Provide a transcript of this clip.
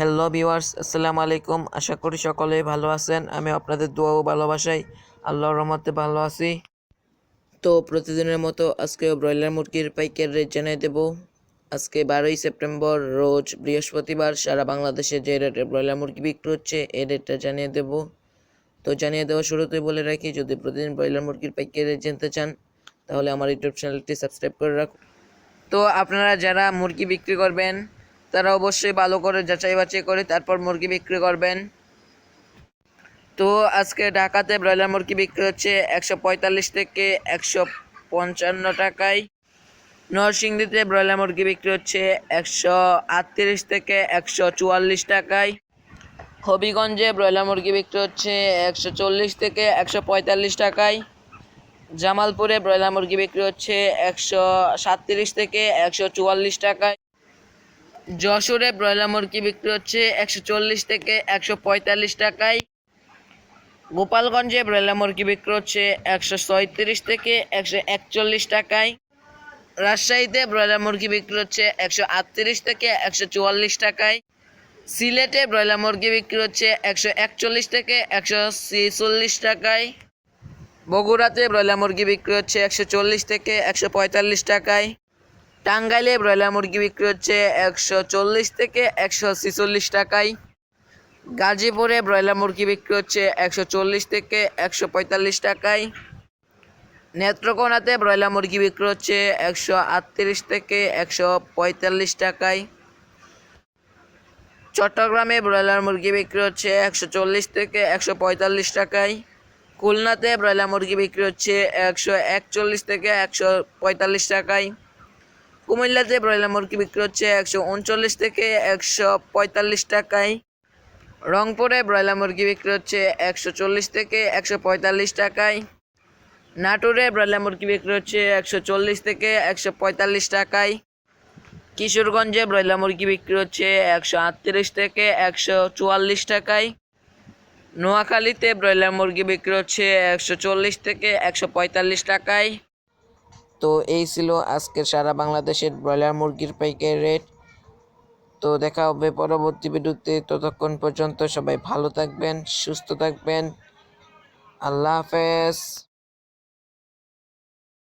Hello viewers, আসসালামু আলাইকুম। আশা করি সকলেই ভালো আছেন। আমি আপনাদের দোয়া ও ভালোবাসায় আল্লাহর রহমতে ভালো আছি। তো প্রতিদিনের মতো আজকেও ব্রয়লার মুরগির পাইকারি রেট জানিয়ে দেব। আজকে 12ই সেপ্টেম্বর রোজ বৃহস্পতিবার সারা বাংলাদেশে যে রেটে ব্রয়লার মুরগি বিক্রি হচ্ছে এই রেটটা জানিয়ে দেব। তো জানিয়ে দেওয়ার শুরুতেই বলে রাখি, যদি প্রতিদিন ব্রয়লার মুরগির পাইকারি রেট জানতে চান তাহলে আমার ইউটিউব চ্যানেলটি সাবস্ক্রাইব করে রাখুন। তো আপনারা যারা মুরগি বিক্রি করবেন তারা অবশ্যই ভালো করে যাচাই বাছাই করে তারপর মুরগি বিক্রি করবেন। তো আজকে ঢাকাতে ব্রয়লার মুরগি বিক্রি হচ্ছে 145 থেকে 155 টাকায়। নরসিংদীতে ব্রয়লার মুরগি বিক্রি হচ্ছে 138 থেকে 144 টাকায়। হবিগঞ্জে ব্রয়লার মুরগি বিক্রি হচ্ছে 140 থেকে 145 টাকায়। জামালপুরে ব্রয়লার মুরগি বিক্রি হচ্ছে 137 থেকে 144 টাকায়। যশোরে ব্রয়লার মুরগি বিক্রি হচ্ছে 140 থেকে 145 টাকায়। গোপালগঞ্জে ব্রয়লার মুরগি বিক্রি হচ্ছে 137 থেকে 141 টাকায়। রাজশাহীতে ব্রয়লার মুরগি বিক্রি হচ্ছে 138 থেকে 144 টাকায়। সিলেটে ব্রয়লার মুরগি বিক্রি হচ্ছে 141 থেকে 146 টাকায়। বগুড়াতে ব্রয়লার মুরগি বিক্রি হচ্ছে 140 থেকে 145 টাকায়। টাঙ্গাইলে ব্রয়লার মুরগি বিক্রি হচ্ছে 140 থেকে 146 টাকায়। গাজীপুরে ব্রয়লার মুরগি বিক্রি হচ্ছে 140 থেকে 145 টাকায়। নেত্রকোনাতে ব্রয়লার মুরগি বিক্রি হচ্ছে 138 থেকে 145 টাকায়। চট্টগ্রামে ব্রয়লার মুরগি বিক্রি হচ্ছে 140 থেকে 145 টাকায়। খুলনাতে ব্রয়লার মুরগি বিক্রি হচ্ছে 141 থেকে 145 টাকায়। কুমিল্লাতে ব্রয়লার মুরগি বিক্রি হচ্ছে 139 থেকে 145 টাকায়। রংপুরে ব্রয়লার মুরগি বিক্রি হচ্ছে 140 থেকে 145 টাকায়। নাটোরে ব্রয়লার মুরগি বিক্রি হচ্ছে 140 থেকে 145 টাকায়। কিশোরগঞ্জে ব্রয়লার মুরগি বিক্রি হচ্ছে 138 থেকে 144 টাকায়। নোয়াখালীতে ব্রয়লার মুরগি বিক্রি হচ্ছে 140 থেকে 145 টাকায়। তো এই ছিল আজকের সারা বাংলাদেশের ব্রয়লার মুরগির পাইকারি রেট। তো দেখা হবে পরবর্তী ভিডিওতে। ততক্ষণ পর্যন্ত সবাই ভালো থাকবেন, সুস্থ থাকবেন। আল্লাহ হাফেজ।